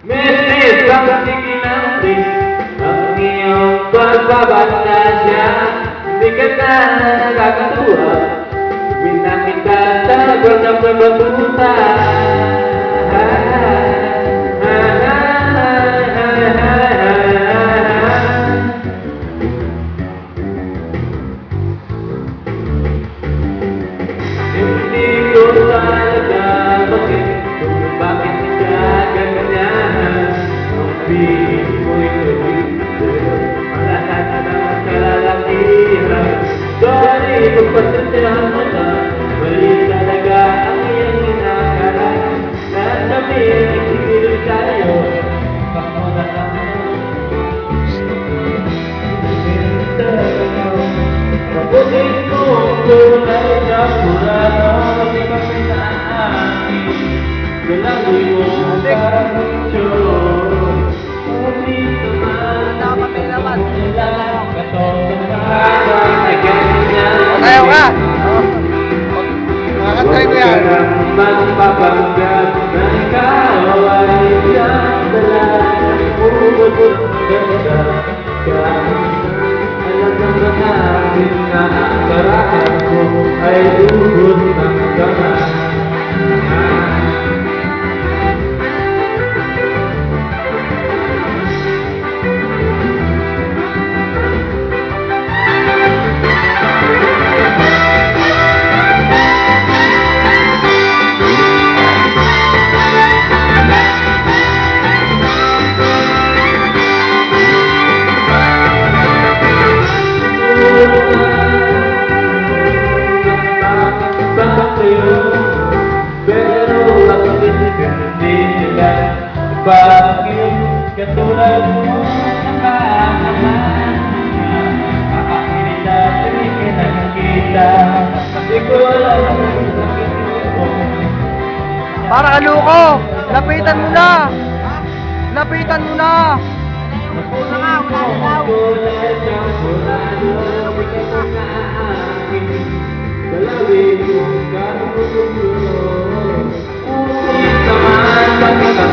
Miss, ang sikinanti ang iyong pagbabatasya. Hindi ka na nakakatuwa, pinakita sa gandang pagbabuta. Hindi ko talaga bakit kung bakit ka ganyan. Ang piling mo'y kaibigan, malahat ng kalalakihan. Sorry kung pasensyahan mo na, mali talaga ang iyong ginagawa. Nasabihin, nagsigilig tayo, pakmuna lang. Kapunin mo kulay sa purano, di ka pinaamin. Galawin mo parang picture. Ngunit naman, nilang katotohanan ay ganyan. Ayaw ka! Makakantay ko yan. Huwag ka naman papanggap na ikaw ay siyang dalan. Umubot ganda ka. Alam naman natin na ang karaan ko ay lubos ng gaman. Pero bakit hindi nila bakit katulad mo nakakaman? Kakakinig natin kinakita, di ko alam kung sakit mo. Para kaluko! Lapitan mo na! Lapitan mo na! Wala nga, wala daw. Dalawin mo ka. Ulit naman, bakit ang